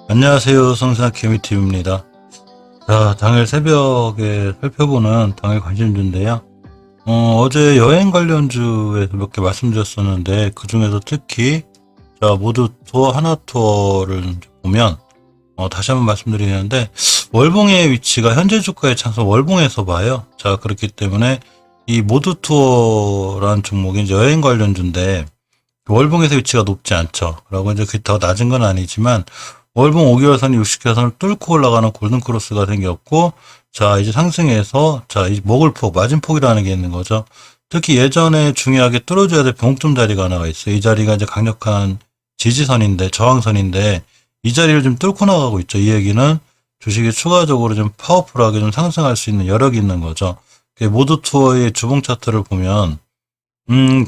안녕하세요. 성산 케미TV입니다. 자, 당일 새벽에 살펴보는 당일 관심주인데요. 어제 여행 관련주에서 몇 개 말씀드렸었는데, 그 중에서 특히, 자, 모두 투어, 하나 투어를 보면, 다시 한번 말씀드리는데, 월봉의 위치가 현재 주가의 찬성 월봉에서 봐요. 자, 그렇기 때문에, 이 모두 투어라는 종목이 이제 여행 관련주인데, 월봉에서 위치가 높지 않죠. 그리고 이제 그게 더 낮은 건 아니지만, 월봉 5개월선이 60개월선을 뚫고 올라가는 골든크로스가 생겼고, 자, 이제 상승해서, 자, 이 먹을 폭, 마진폭이라는 게 있는 거죠. 특히 예전에 중요하게 뚫어줘야 될 변곡점 자리가 하나가 있어요. 이 자리가 이제 강력한 지지선인데, 저항선인데, 이 자리를 좀 뚫고 나가고 있죠. 이 얘기는 주식이 추가적으로 좀 파워풀하게 좀 상승할 수 있는 여력이 있는 거죠. 모두 투어의 주봉 차트를 보면,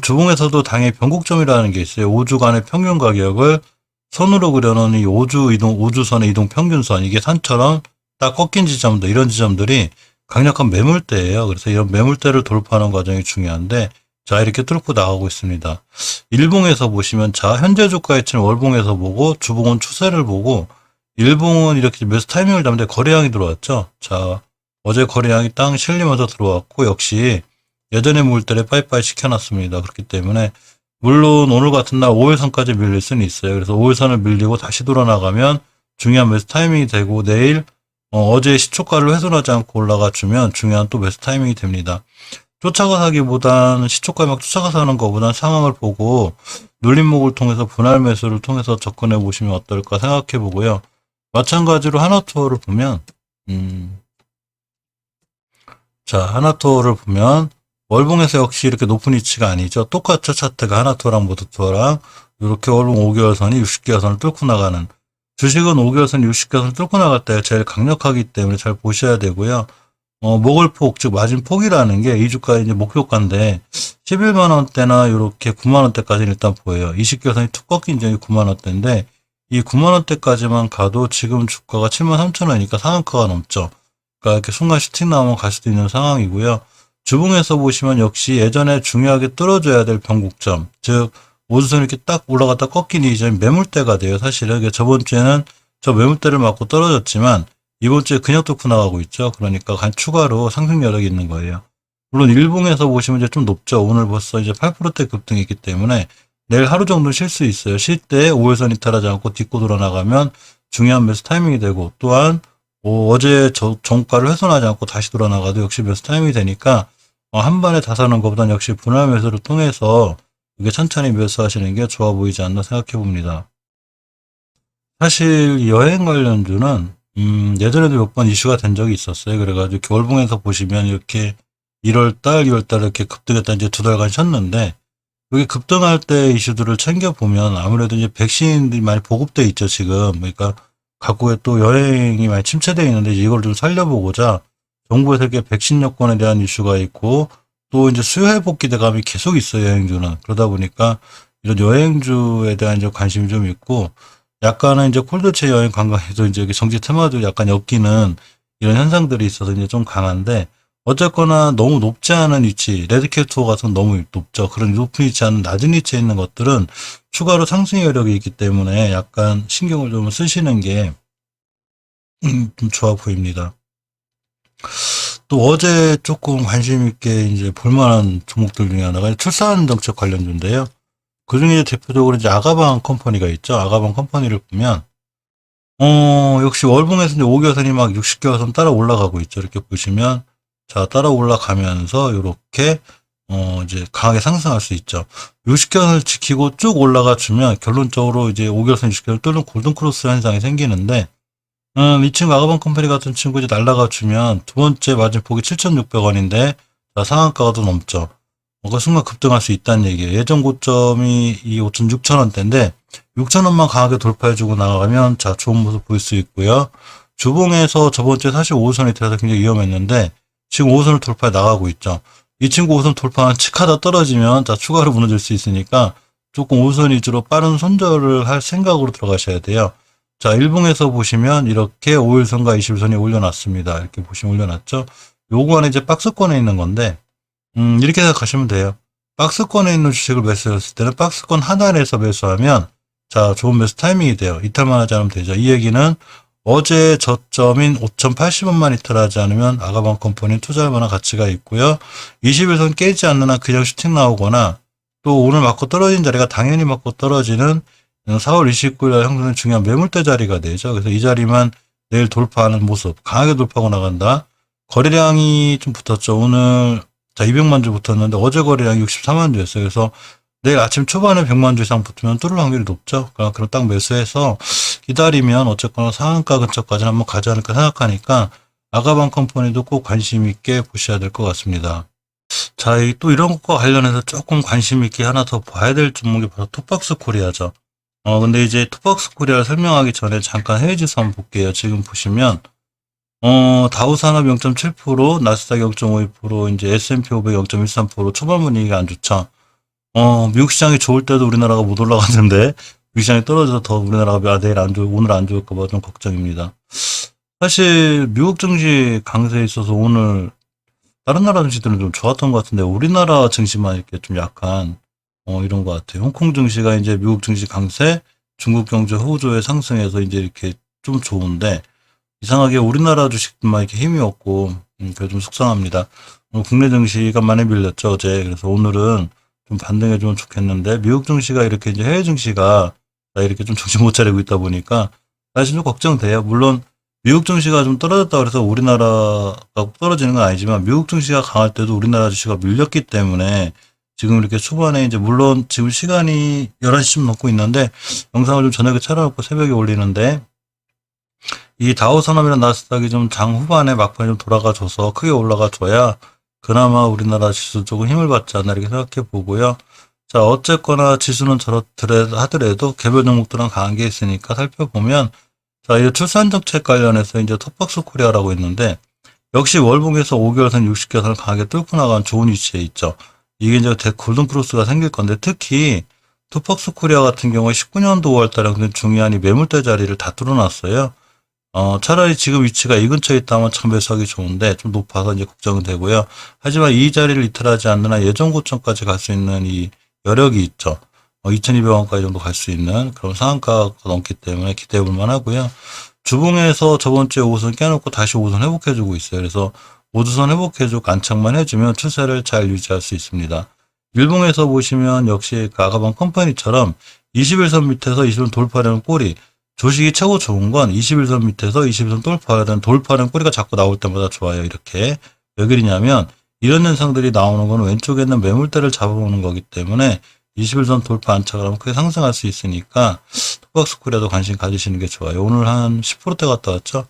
주봉에서도 당연히 변곡점이라는 게 있어요. 5주간의 평균 가격을 선으로 그려놓은 이 5주선의 이동 평균선, 이게 산처럼 딱 꺾인 지점들, 이런 지점들이 강력한 매물대예요. 그래서 이런 매물대를 돌파하는 과정이 중요한데, 자, 이렇게 뚫고 나가고 있습니다. 일봉에서 보시면, 자, 현재 주가 위치는 월봉에서 보고, 주봉은 추세를 보고, 일봉은 이렇게 매수 타이밍을 잡는데 거래량이 들어왔죠. 자, 어제 거래량이 땅 실리면서 들어왔고, 역시 예전의 물때를 빠이빠이 시켜놨습니다. 그렇기 때문에, 물론 오늘 같은 날 5일선까지 밀릴 수는 있어요. 그래서 5일선을 밀리고 다시 돌아나가면 중요한 매수 타이밍이 되고, 내일 어제 시초가를 훼손하지 않고 올라가 주면 중요한 또 매수 타이밍이 됩니다. 쫓아가 사기보다는 시초가에 막 쫓아가서 하는 것보다는 상황을 보고 눌림목을 통해서 분할 매수를 통해서 접근해 보시면 어떨까 생각해 보고요. 마찬가지로 하나투어를 보면 자, 하나투어를 보면 월봉에서 역시 이렇게 높은 위치가 아니죠. 똑같죠. 차트가 하나투어랑 모두투어랑 이렇게 월봉 5개월선이 60개월선을 뚫고 나가는, 주식은 5개월선 60개월선을 뚫고 나갈 때 제일 강력하기 때문에 잘 보셔야 되고요. 목을폭, 즉 마진폭이라는 게 이 주가의 이제 목표가인데 11만 원대나 이렇게 9만 원대까지는 일단 보여요. 20개월선이 툭 꺾인 점이 9만 원대인데 이 9만 원대까지만 가도 지금 주가가 7만 3천 원이니까 상한가가 넘죠. 그러니까 이렇게 순간 슈팅 나오면 갈 수도 있는 상황이고요. 주봉에서 보시면 역시 예전에 중요하게 뚫어줘야 될 변곡점, 즉 5주선 이렇게 딱 올라갔다 꺾인 이 점이 매물대가 돼요. 사실은 저번 주에는 저 매물대를 맞고 떨어졌지만 이번 주에 그냥 뚫고 나가고 있죠. 그러니까 추가로 상승 여력이 있는 거예요. 물론 일봉에서 보시면 이제 좀 높죠. 오늘 벌써 이제 8%대 급등이 있기 때문에 내일 하루 정도 쉴 수 있어요. 쉴 때 5일선 이탈하지 않고 딛고 돌아나가면 중요한 매수 타이밍이 되고, 또한 어제 종가를 훼손하지 않고 다시 돌아나가도 역시 매수 타이밍이 되니까 한 번에 다 사는 것보다는 역시 분할 매수를 통해서 이게 천천히 매수하시는 게 좋아 보이지 않나 생각해 봅니다. 사실 여행 관련주는 예전에도 몇 번 이슈가 된 적이 있었어요. 그래가지고 월봉에서 보시면 이렇게 1월달, 2월달 이렇게 급등했다 이제 2달간 쉬었는데, 여기 급등할 때 이슈들을 챙겨보면 아무래도 이제 백신들이 많이 보급돼 있죠, 지금. 그러니까 각국에 또 여행이 많이 침체되어 있는데 이걸 좀 살려보고자 정부에서 이렇게 백신 여권에 대한 이슈가 있고, 또 이제 수요 회복 기대감이 계속 있어요, 여행주는. 그러다 보니까 이런 여행주에 대한 이제 관심이 좀 있고, 약간은 이제 콜드체 여행 관광에도 이제 정치 테마도 약간 엮이는 이런 현상들이 있어서 이제 좀 강한데, 어쨌거나 너무 높지 않은 위치, 레드캣 투어 같은 건 너무 높죠. 그런 높은 위치 않은 낮은 위치에 있는 것들은 추가로 상승 여력이 있기 때문에 약간 신경을 좀 쓰시는 게 좀 좋아 보입니다. 또 어제 조금 관심 있게 이제 볼만한 종목들 중에 하나가 출산 정책 관련주인데요. 그 중에 대표적으로 이제 아가방 컴퍼니가 있죠. 아가방 컴퍼니를 보면, 역시 월봉에서 이제 5개월선이 막 60개월선 따라 올라가고 있죠. 이렇게 보시면, 자, 따라 올라가면서 이렇게, 이제 강하게 상승할 수 있죠. 60개월선을 지키고 쭉 올라가 주면 결론적으로 이제 5개월선 60개월 뚫는 골든크로스 현상이 생기는데, 이 친구 아가방 컴퍼니 같은 친구 이제 날라가 주면 두 번째 마진폭이 7,600원인데, 자, 상한가가 더 넘죠. 그 순간 급등할 수 있다는 얘기예요. 예전 고점이 이 5,600원대인데 6,000원만 강하게 돌파해주고 나가면 자, 좋은 모습 보일 수 있고요. 주봉에서 저번 주에 사실 5호선이 들어서 굉장히 위험했는데 지금 5호선을 돌파해 나가고 있죠. 이 친구 5호선 돌파한 칙하다 떨어지면 자, 추가로 무너질 수 있으니까 조금 5호선 위주로 빠른 손절을 할 생각으로 들어가셔야 돼요. 자, 일봉에서 보시면 이렇게 5일선과 20일선이 올려놨습니다. 이렇게 보시면 올려놨죠. 요거 안에 이제 박스권에 있는 건데, 이렇게 생각하시면 돼요. 박스권에 있는 주식을 매수했을 때는 박스권 하단에서 매수하면 자, 좋은 매수 타이밍이 돼요. 이탈만 하지 않으면 되죠. 이 얘기는 어제 저점인 5,080원만 이탈하지 않으면 아가방 컴퍼니 투자할 만한 가치가 있고요. 21선 깨지 않는 한 그냥 슈팅 나오거나 또 오늘 맞고 떨어진 자리가 당연히 맞고 떨어지는 4월 29일 형성된 중요한 매물대 자리가 되죠. 그래서 이 자리만 내일 돌파하는 모습, 강하게 돌파하고 나간다. 거래량이 좀 붙었죠. 오늘 자 200만 주 붙었는데 어제 거래량이 64만 주였어요. 그래서 내일 아침 초반에 100만 주 이상 붙으면 뚫을 확률이 높죠. 그럼 딱 매수해서 기다리면 어쨌거나 상한가 근처까지 한번 가지 않을까 생각하니까 아가방 컴퍼니도 꼭 관심 있게 보셔야 될 것 같습니다. 자, 또 이런 것과 관련해서 조금 관심 있게 하나 더 봐야 될 종목이 바로 톱박스 코리아죠. 근데 이제 톱박스 코리아를 설명하기 전에 잠깐 해외 지수 한번 볼게요. 지금 보시면 다우산업 0.7%, 나스닥 0.52%, 이제 S&P 500 0.13%, 초반 분위기가 안 좋죠. 미국 시장이 좋을 때도 우리나라가 못 올라가는데, 미국 시장이 떨어져서 더 우리나라가 내일 안 좋을, 오늘 안 좋을까봐 좀 걱정입니다. 사실, 미국 증시 강세에 있어서 오늘, 다른 나라 증시들은 좀 좋았던 것 같은데, 우리나라 증시만 이렇게 좀 약간, 이런 것 같아요. 홍콩 증시가 이제 미국 증시 강세, 중국 경제 호조에 상승해서 이제 이렇게 좀 좋은데, 이상하게 우리나라 주식만 이렇게 힘이 없고, 그게 좀 속상합니다. 국내 증시가 많이 밀렸죠, 어제. 그래서 오늘은 좀 반등해주면 좋겠는데, 미국 증시가 이렇게 이제 해외 증시가 이렇게 좀 정신 못 차리고 있다 보니까, 사실 좀 걱정돼요. 물론, 미국 증시가 좀 떨어졌다 그래서 우리나라가 떨어지는 건 아니지만, 미국 증시가 강할 때도 우리나라 주식이 밀렸기 때문에, 지금 이렇게 초반에 이제 물론 지금 시간이 11시쯤 넘고 있는데, 영상을 좀 저녁에 차려놓고 새벽에 올리는데, 이 다우산업이나 나스닥이 좀 장 후반에 막판에 좀 돌아가줘서 크게 올라가줘야 그나마 우리나라 지수 조금 힘을 받지 않나 이렇게 생각해 보고요. 자, 어쨌거나 지수는 하더라도 개별 종목들은 강한 게 있으니까 살펴보면 자, 이 출산 정책 관련해서 이제 톱박스 코리아라고 있는데 역시 월봉에서 5개월선, 60개월선을 강하게 뚫고 나간 좋은 위치에 있죠. 이게 이제 골든 크로스가 생길 건데 특히 톱박스 코리아 같은 경우에 19년도 5월 달에 중요한 이 매물대 자리를 다 뚫어놨어요. 차라리 지금 위치가 이 근처에 있다면 참 매수하기 좋은데 좀 높아서 이제 걱정은 되고요. 하지만 이 자리를 이탈하지 않는 한 예전 고점까지 갈 수 있는 이 여력이 있죠. 2,200원까지 정도 갈 수 있는 그런 상한가가 넘기 때문에 기대해 볼 만하고요. 주봉에서 저번 주에 5선 깨놓고 다시 5선 회복해주고 있어요. 그래서 5주선 회복해주고 안착만 해주면 추세를 잘 유지할 수 있습니다. 일봉에서 보시면 역시 아가방 컴퍼니처럼 21선 밑에서 20선 돌파하려는 꼬리 조식이 최고 좋은 건 21선 밑에서 21선 돌파하는 꼬리가 자꾸 나올 때마다 좋아요. 이렇게. 왜 그러냐면 이런 현상들이 나오는 건 왼쪽에 있는 매물대를 잡아보는 거기 때문에 21선 돌파 안착을 하면 크게 상승할 수 있으니까 톱박스 코리아도 관심 가지시는 게 좋아요. 오늘 한 10%대 갔다 왔죠.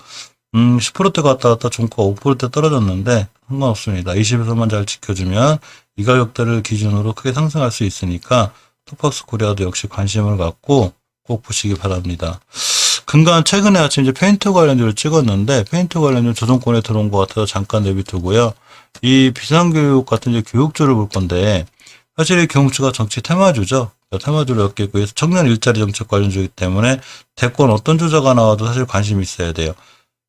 10%대 갔다 왔다 종가 5%대 떨어졌는데 상관없습니다. 21선만 잘 지켜주면 이 가격대를 기준으로 크게 상승할 수 있으니까 톱박스 코리아도 역시 관심을 갖고 꼭 보시기 바랍니다. 근간 최근에 아침 이제 페인트 관련주를 찍었는데 페인트 관련주 조정권에 들어온 것 같아서 잠깐 내비두고요. 이 비상교육 같은 이제 교육주를 볼 건데 사실 이 교육주가 정치 테마주죠. 테마주를 엮겠고 그래서 청년 일자리 정책 관련주이기 때문에 대권 어떤 주자가 나와도 사실 관심이 있어야 돼요.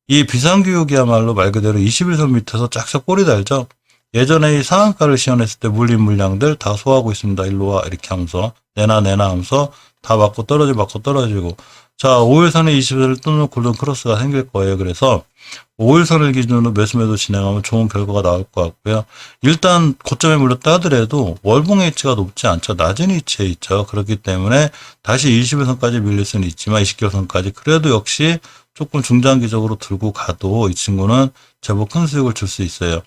이 비상교육이야말로 말 그대로 21선 밑에서 쫙쫙 꼬리 달죠. 예전에 이 상한가를 시연했을 때 물린 물량들 다 소화하고 있습니다. 일로 와 이렇게 하면서 내놔 하면서 다 맞고 떨어지고 자 5일선에 20일을 뚫는 골든 크로스가 생길 거예요. 그래서 5일선을 기준으로 매수매도 진행하면 좋은 결과가 나올 것 같고요. 일단 고점에 물렸다 하더라도 월봉의 위치가 높지 않죠. 낮은 위치에 있죠. 그렇기 때문에 다시 21선까지 밀릴 수는 있지만 20개월선까지 그래도 역시 조금 중장기적으로 들고 가도 이 친구는 제법 큰 수익을 줄 수 있어요.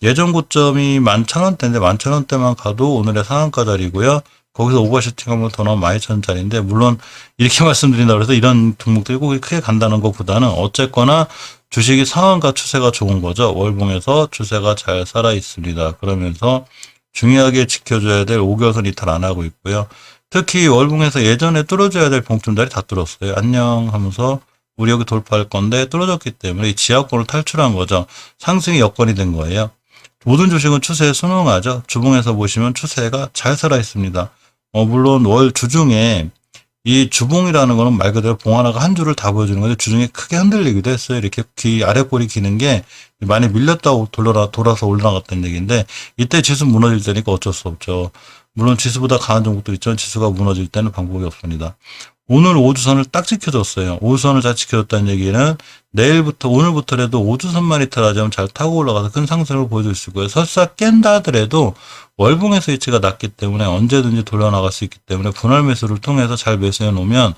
예전 고점이 11,000원대인데 11,000원대만 가도 오늘의 상한가 자리고요. 거기서 오버슈팅 한번 더 나오면 12,000원짜리인데 물론 이렇게 말씀드린다고 해서 이런 종목들이 꼭 크게 간다는 것보다는 어쨌거나 주식이 상한가 추세가 좋은 거죠. 월봉에서 추세가 잘 살아 있습니다. 그러면서 중요하게 지켜줘야 될 5개월선 이탈 안 하고 있고요. 특히 월봉에서 예전에 뚫어줘야 될 봉점자리 다 뚫었어요. 안녕 하면서 우리 여기 돌파할 건데 뚫어졌기 때문에 이 지하권을 탈출한 거죠. 상승이 여건이 된 거예요. 모든 주식은 추세에 순응하죠. 주봉에서 보시면 추세가 잘 살아 있습니다. 물론 월 주중에 이 주봉이라는 거는 말 그대로 봉 하나가 한 줄을 다 보여주는 건데 주중에 크게 흔들리기도 했어요. 이렇게 귀 아래 꼬리 기는 게 많이 밀렸다고 돌아서 올라갔다는 얘기인데 이때 지수 무너질 때니까 어쩔 수 없죠. 물론 지수보다 강한 종목도 있지만 지수가 무너질 때는 방법이 없습니다. 오늘 5주선을 딱 지켜줬어요. 5주선을 잘 지켜줬다는 얘기는 내일부터 오늘부터라도 5주선만 이탈하자면 잘 타고 올라가서 큰 상승을 보여줄 수 있고요. 설사 깬다 하더라도 월봉에서 위치가 낮기 때문에 언제든지 돌려나갈 수 있기 때문에 분할 매수를 통해서 잘 매수해 놓으면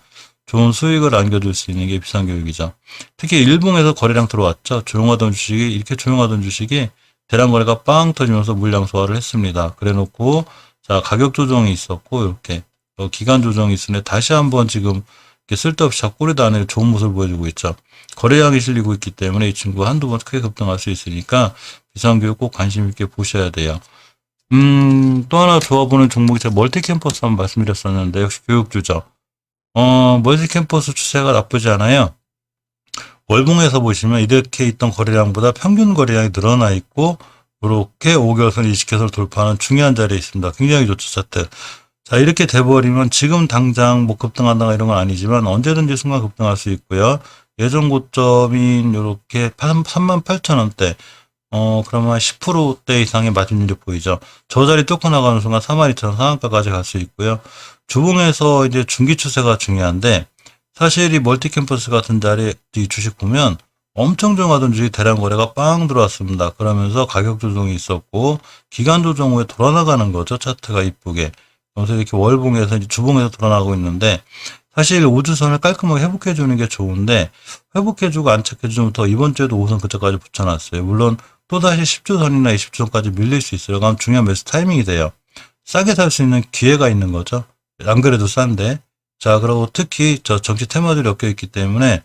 좋은 수익을 안겨줄 수 있는 게 비상교육이죠. 특히 일봉에서 거래량 들어왔죠. 조용하던 주식이 이렇게 조용하던 주식이 대량 거래가 빵 터지면서 물량 소화를 했습니다. 그래 놓고 자 가격 조정이 있었고 이렇게 기간 조정이 있으니 다시 한번 지금 이렇게 쓸데없이 자꾸 꼬리도 안에 좋은 모습을 보여주고 있죠. 거래량이 실리고 있기 때문에 이 친구 한두 번 크게 급등할 수 있으니까 비상교육 꼭 관심 있게 보셔야 돼요. 또 하나 좋아보는 종목이 제가 멀티캠퍼스 한번 말씀드렸었는데 역시 교육주죠. 멀티캠퍼스 추세가 나쁘지 않아요. 월봉에서 보시면 이렇게 있던 거래량보다 평균 거래량이 늘어나 있고 이렇게 5개월선 이식해서 돌파하는 중요한 자리에 있습니다. 굉장히 좋죠, 차트. 자, 이렇게 돼버리면 지금 당장 뭐 급등한다가 이런 건 아니지만 언제든지 순간 급등할 수 있고요. 예전 고점인 이렇게 38,000원대, 그러면 10%대 이상의 마진율이 보이죠. 저 자리 뚫고 나가는 순간 42,000원 상한가까지 갈 수 있고요. 주봉에서 이제 중기 추세가 중요한데, 사실 이 멀티캠퍼스 같은 자리 이 주식 보면 엄청 조용하던 주식 대량 거래가 빵 들어왔습니다. 그러면서 가격 조정이 있었고, 기간 조정 후에 돌아나가는 거죠. 차트가 이쁘게. 그래서 이렇게 월봉에서 이제 주봉에서 돌아나가고 있는데 사실 5주선을 깔끔하게 회복해 주는 게 좋은데 회복해 주고 안착해 주면 더 이번 주에도 5선 그저까지 붙여놨어요. 물론 또다시 10주선이나 20주선까지 밀릴 수 있어요. 그럼 중요한 매수 타이밍이 돼요. 싸게 살 수 있는 기회가 있는 거죠. 안 그래도 싼데. 자, 그리고 특히 저 정치 테마들이 엮여 있기 때문에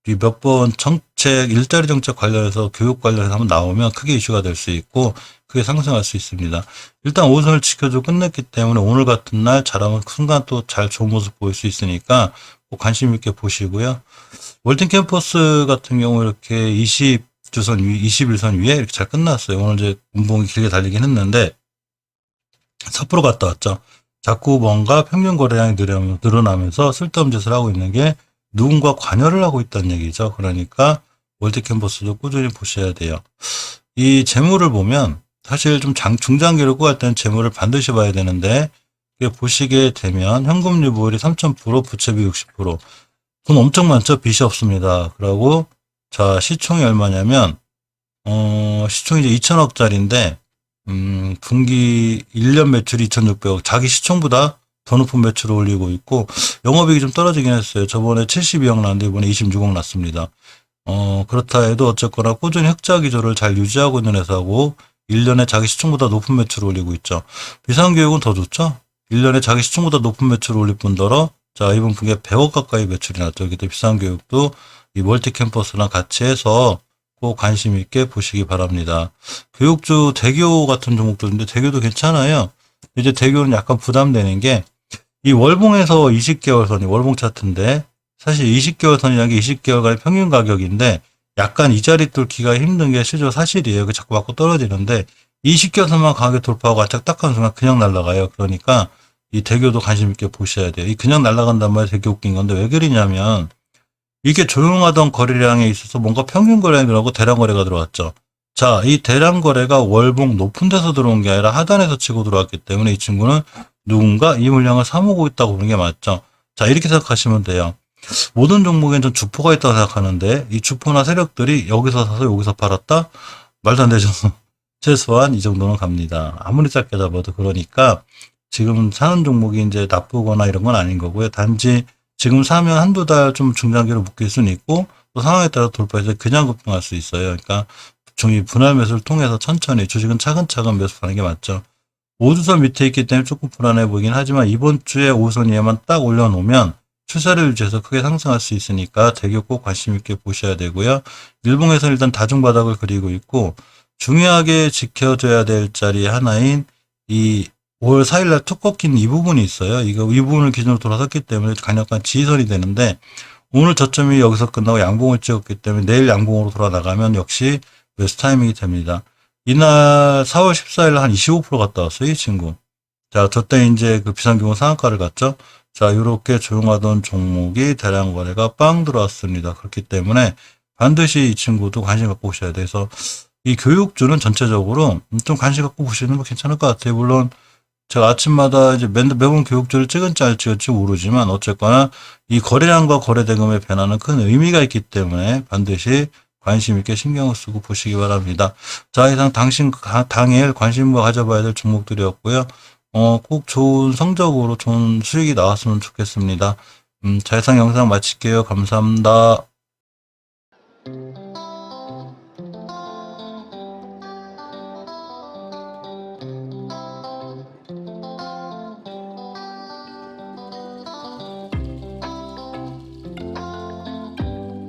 이 몇 번 정책, 일자리 정책 관련해서 교육 관련해서 한번 나오면 크게 이슈가 될 수 있고 크게 상승할 수 있습니다. 일단 5선을 지켜주고 끝냈기 때문에 오늘 같은 날 잘하면 순간 또 잘 좋은 모습 보일 수 있으니까 꼭 관심 있게 보시고요. 월팅 캠퍼스 같은 경우 이렇게 20주선 위, 21선 위에 이렇게 잘 끝났어요. 오늘 이제 운봉이 길게 달리긴 했는데 삿포로 갔다 왔죠. 자꾸 뭔가 평균 거래량이 늘어나면서 쓸데없는 짓을 하고 있는 게 누군가 관여를 하고 있다는 얘기죠. 그러니까 월드 캔버스도 꾸준히 보셔야 돼요. 이 재물을 보면 사실 좀 중장기로 구할 때는 재물을 반드시 봐야 되는데 보시게 되면 현금 유보율이 3,000%, 부채비 60%. 돈 엄청 많죠? 빚이 없습니다. 그러고 자 시총이 얼마냐면 시총이 이제 2천억짜리인데 분기 1년 매출이 2,600억. 자기 시총보다 더 높은 매출을 올리고 있고 영업이익이 좀 떨어지긴 했어요. 저번에 72억 났는데 이번에 26억 났습니다. 그렇다 해도 어쨌거나 꾸준히 흑자 기조를 잘 유지하고 있는 회사고 1년에 자기 시총보다 높은 매출을 올리고 있죠. 비상교육은 더 좋죠. 1년에 자기 시총보다 높은 매출을 올릴 뿐더러 자 이번 분기에 100억 가까이 매출이 났죠. 그때 비상교육도 이 멀티캠퍼스랑 같이 해서 꼭 관심 있게 보시기 바랍니다. 교육주 대교 같은 종목들인데 대교도 괜찮아요. 이제 대교는 약간 부담되는 게 이 월봉에서 20개월 선이 월봉 차트인데 사실 20개월 선이라는 게 20개월간의 평균 가격인데 약간 이 자리 뚫기가 힘든 게 실제로 사실이에요. 그 자꾸 맞고 떨어지는데 20개월 선만 강하게 돌파하고 아짝 딱한 순간 그냥 날아가요. 그러니까 이 대교도 관심 있게 보셔야 돼요. 이 그냥 날아간단 말이 되게 웃긴 건데 왜 그러냐면 이게 조용하던 거래량에 있어서 뭔가 평균 거래량이 들어가고 대량 거래가 들어왔죠. 자, 이 대량 거래가 월봉 높은 데서 들어온 게 아니라 하단에서 치고 들어왔기 때문에 이 친구는 누군가 이 물량을 사모으고 있다고 보는 게 맞죠. 자, 이렇게 생각하시면 돼요. 모든 종목에는 좀 주포가 있다고 생각하는데 이 주포나 세력들이 여기서 사서 여기서 팔았다? 말도 안 되죠. 최소한 이 정도는 갑니다. 아무리 짧게 잡아도 그러니까 지금 사는 종목이 이제 나쁘거나 이런 건 아닌 거고요. 단지 지금 사면 한두 달 좀 중장기로 묶일 수는 있고 또 상황에 따라 돌파해서 그냥 급등할 수 있어요. 그러니까 종이 분할 매수를 통해서 천천히 주식은 차근차근 매수하는 게 맞죠. 5주선 밑에 있기 때문에 조금 불안해 보이긴 하지만 이번 주에 5선 위에만 딱 올려놓으면 추세를 유지해서 크게 상승할 수 있으니까 대교 꼭 관심 있게 보셔야 되고요. 일봉에서는 일단 다중바닥을 그리고 있고 중요하게 지켜줘야 될 자리 하나인 이 5월 4일날 툭 꺾인 이 부분이 있어요. 이 부분을 기준으로 돌아섰기 때문에 강력한 지지선이 되는데 오늘 저점이 여기서 끝나고 양봉을 찍었기 때문에 내일 양봉으로 돌아나가면 역시 매수 타이밍이 됩니다. 이날 4월 14일 한 25% 갔다 왔어요, 이 친구. 자, 저때 이제 그 비상경고 상한가를 갔죠. 자, 이렇게 조용하던 종목이 대량 거래가 빵 들어왔습니다. 그렇기 때문에 반드시 이 친구도 관심 갖고 보셔야 돼서 이 교육주는 전체적으로 좀 관심 갖고 보시는 거 괜찮을 것 같아요. 물론 제가 아침마다 이제 매번 교육주를 찍은지 안 찍을지 모르지만 어쨌거나 이 거래량과 거래대금의 변화는 큰 의미가 있기 때문에 반드시 관심 있게 신경을 쓰고 보시기 바랍니다. 자, 이상 당일 관심과 가져봐야 될 종목들이었고요. 꼭 좋은 성적으로 좋은 수익이 나왔으면 좋겠습니다. 자, 이상 영상 마칠게요. 감사합니다.